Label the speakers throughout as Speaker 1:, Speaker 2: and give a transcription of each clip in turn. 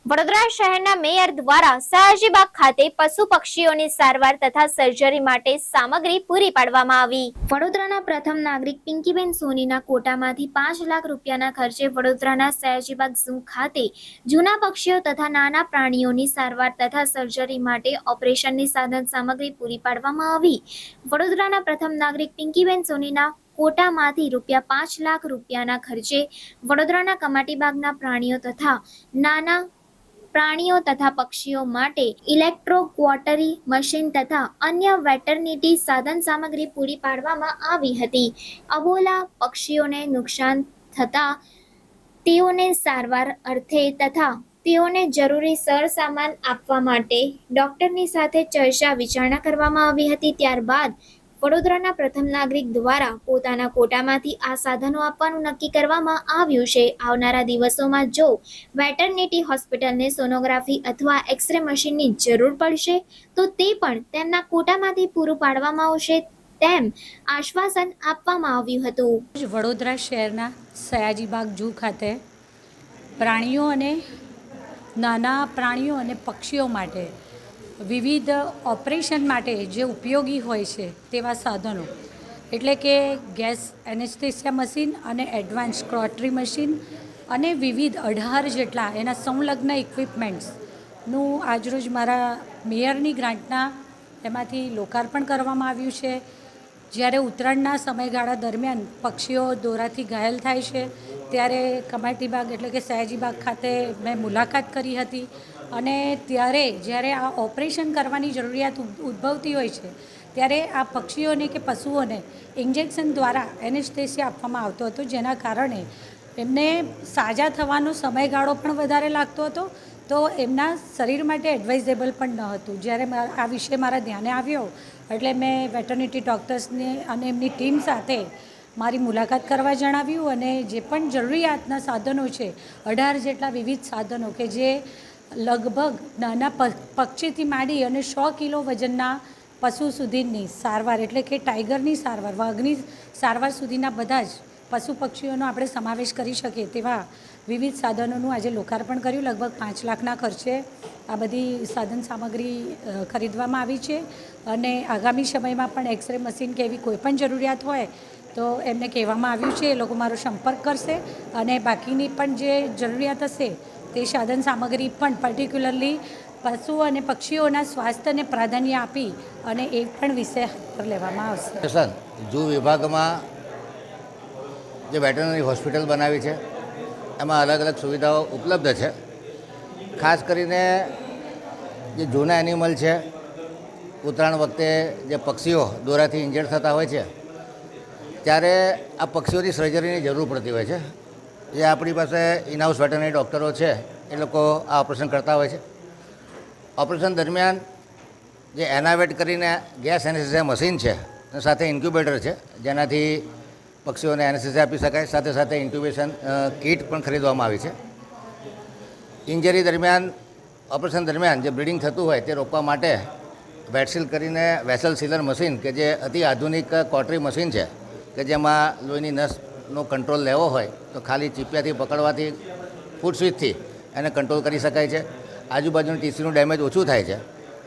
Speaker 1: વડોદરા શહેરના મેયર દ્વારા સયાજીબાગ ખાતે પશુ પક્ષીઓની સારવાર તથા સર્જરી માટે સામગ્રી પૂરી પાડવામાં આવી। વડોદરાના પ્રથમ નાગરિક પિંકીબેન સોનીના કોટામાંથી 5 લાખ રૂપિયાના ખર્ચે વડોદરાના સયાજીબાગ ઝૂ ખાતે જૂના પક્ષીઓ તથા નાના પ્રાણીઓની સારવાર તથા સર્જરી માટે ઓપરેશનની સાધન સામગ્રી પૂરી પાડવામાં આવી। વડોદરાના પ્રથમ નાગરિક પિંકીબેન સોનીના કોટામાંથી ₹5 લાખ રૂપિયાના ખર્ચે વડોદરાના કમાટીબાગના પ્રાણીઓ તથા નાના પ્રાણીઓ તથા પક્ષીઓ માટે ઇલેક્ટ્રોક્વોટરી મશીન તથા અન્ય વેટરનિટી સાધન સામગ્રી પૂરી પાડવામાં આવી હતી। અબોલા પક્ષીઓને નુકસાન થતા તેઓને સારવાર અર્થે તથા તેઓને જરૂરી સરસામાન આપવા માટે ડોક્ટરની સાથે ચર્ચા વિચારણા કરવામાં આવી હતી। ત્યારબાદ વડોદરાના પ્રથમ નાગરિક દ્વારા પોતાના કોટામાંથી આ સાધનો આપવાનું નક્કી કરવામાં આવ્યું છે। આવનારા દિવસોમાં જો વેટરનિટી હોસ્પિટલને સોનોગ્રાફી અથવા એક્સરે મશીનની જરૂર પડશે તો તે પણ તેમના કોટામાંથી પૂરું પાડવામાં આવશે તેમ આશ્વાસન આપવામાં આવ્યું હતું।
Speaker 2: વડોદરા શહેરના સયાજીબાગ ઝૂ ખાતે પ્રાણીઓ અને નાના પ્રાણીઓ અને પક્ષીઓ માટે વિવિધ ઓપરેશન માટે જે ઉપયોગી હોય છે તેવા સાધનો એટલે કે ગેસ એનેસ્થેસિયા મશીન અને એડવાન્સ ક્રોટરી મશીન અને વિવિધ 18 જેટલા એના સંલગ્ન ઇક્વિપમેન્ટ્સનું આજરોજ મારા મેયરની ગ્રાન્ટના એમાંથી લોકાર્પણ કરવામાં આવ્યું છે। જ્યારે ઉત્તરાયણના સમયગાળા દરમિયાન પક્ષીઓ દોરાથી ઘાયલ થાય છે ત્યારે કમાટીબાગ એટલે કે સયાજીબાગ ખાતે મેં મુલાકાત કરી હતી અને ત્યારે જ્યારે આ ઓપરેશન કરવાની જરૂરિયાત ઉદ્ભવતી હોય છે ત્યારે આ પક્ષીઓને કે પશુઓને ઇન્જેક્શન દ્વારા એનેસ્થેસિયા આપવામાં આવતો હતો, જેના કારણે એમને સાજા થવાનો સમયગાળો પણ વધારે લાગતો હતો તો એમના શરીર માટે એડવાઇઝેબલ પણ ન હતું। જ્યારે આ વિષય મારા ધ્યાને આવ્યો એટલે મેં વેટરનિટી ડૉક્ટર્સને અને એમની ટીમ સાથે મારી મુલાકાત કરવા જણાવ્યું અને જે પણ જરૂરિયાતના સાધનો છે 18 જેટલા વિવિધ સાધનો કે જે લગભગ નાના પક્ષીથી માંડી અને 100 કિલો વજનના પશુ સુધીની સારવાર એટલે કે ટાઈગરની સારવાર, વાઘની સારવાર સુધીના બધા જ પશુ પક્ષીઓનો આપણે સમાવેશ કરી શકીએ તેવા વિવિધ સાધનોનું આજે લોકાર્પણ કર્યું। લગભગ 5 લાખના ખર્ચે આ બધી સાધન સામગ્રી ખરીદવામાં આવી છે અને આગામી સમયમાં પણ એક્સરે મશીન કે એવી કોઈ પણ જરૂરિયાત હોય તો એમને કહેવામાં આવ્યું છે, એ લોકો મારો સંપર્ક કરશે અને બાકીની પણ જે જરૂરિયાત હશે તે સાધન સામગ્રી પણ પર્ટિક્યુલરલી પશુઓ અને પક્ષીઓના સ્વાસ્થ્યને પ્રાધાન્ય આપી અને એ પણ વિષય પર લેવામાં આવશે।
Speaker 3: ઝૂ વિભાગમાં જે વેટરનરી હોસ્પિટલ બનાવી છે એમાં અલગ અલગ સુવિધાઓ ઉપલબ્ધ છે। ખાસ કરીને જે જૂના એનિમલ છે, ઉત્તરાયણ વખતે જે પક્ષીઓ દોરાથી ઇન્જર્ડ થતા હોય છે ત્યારે આ પક્ષીઓની સર્જરીની જરૂર પડતી હોય છે। જે આપણી પાસે ઇનહાઉસ વેટરનરી ડૉક્ટરો છે એ લોકો આ ઓપરેશન કરતા હોય છે। ઓપરેશન દરમિયાન જે એનાવેટ કરીને ગેસ એનેસ્થેસિયા મશીન છે સાથે ઇન્ક્યુબેટર છે જેનાથી પક્ષીઓને એનેસ્થેસિયા આપી શકાય, સાથે સાથે ઇન્ક્યુબેશન કીટ પણ ખરીદવામાં આવી છે। ઇન્જરી દરમિયાન ઓપરેશન દરમિયાન જે બ્લીડિંગ થતું હોય તે રોકવા માટે વેટસીલ કરીને વેસલ સીલર મશીન કે જે અતિ આધુનિક કોટરી મશીન છે કે જેમાં લોહીની નસનો કંટ્રોલ લેવો હોય તો ખાલી ચીપિયાથી પકડવાથી ફૂટ સ્વિચથી એને કંટ્રોલ કરી શકાય છે। આજુબાજુની ટીસ્યુનું ડેમેજ ઓછું થાય છે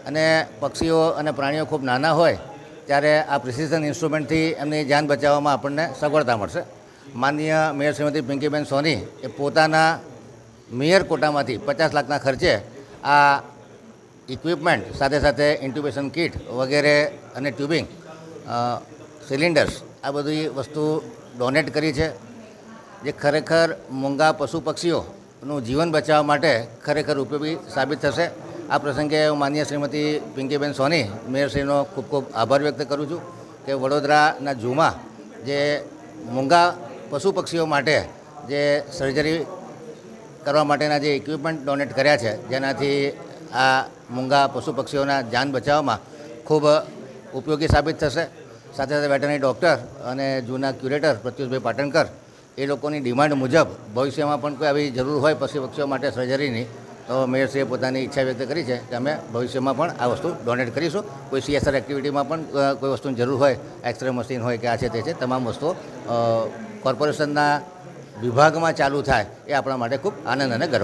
Speaker 3: અને પક્ષીઓ અને પ્રાણીઓ ખૂબ નાના હોય ત્યારે આ પ્રિસિઝન ઇન્સ્ટ્રુમેન્ટથી એમની જાન બચાવવામાં આપણને સગવડતા મળશે। માનનીય મેયર શ્રીમતી પિંકીબેન સોની એ પોતાના મેયર કોટામાંથી 50 લાખના ખર્ચે આ ઇક્વિપમેન્ટ સાથે સાથે ઇન્ટ્યુબેશન કિટ વગેરે અને ટ્યુબિંગ સિલિન્ડર્સ આ બધી વસ્તુ ડોનેટ કરી છે, જે ખરેખર મૂંગા પશુ પક્ષીઓનું જીવન બચાવવા માટે ખરેખર ઉપયોગી સાબિત થશે। આ પ્રસંગે હું માનનીય શ્રીમતી પિંકીબેન સોની મેયરશ્રીનો ખૂબ ખૂબ આભાર વ્યક્ત કરું છું કે વડોદરાના ઝૂમાં જે મૂંગા પશુ પક્ષીઓ માટે જે સર્જરી કરવા માટેના જે ઇક્વિપમેન્ટ ડોનેટ કર્યા છે જેનાથી આ મૂંગા પશુ પક્ષીઓના જાન બચાવવામાં ખૂબ ઉપયોગી સાબિત થશે। સાથે સાથે વેટરનરી ડૉક્ટર અને ઝૂના ક્યુરેટર પ્રત્યુષભાઈ પાટણકર એ લોકોની ડિમાન્ડ મુજબ ભવિષ્યમાં પણ કોઈ આવી જરૂર હોય પશુ પક્ષીઓ માટે સર્જરીની તો મેયરશ્રીએ પોતાની ઈચ્છા વ્યક્ત કરી છે કે અમે ભવિષ્યમાં પણ આ વસ્તુ ડોનેટ કરીશું। કોઈ CSR એક્ટિવિટીમાં પણ કોઈ વસ્તુની જરૂર હોય, એક્સરે મશીન હોય કે આ છે તે છે, તમામ વસ્તુઓ કોર્પોરેશનના વિભાગમાં ચાલુ થાય એ આપણા માટે ખૂબ આનંદ અને ગર્વ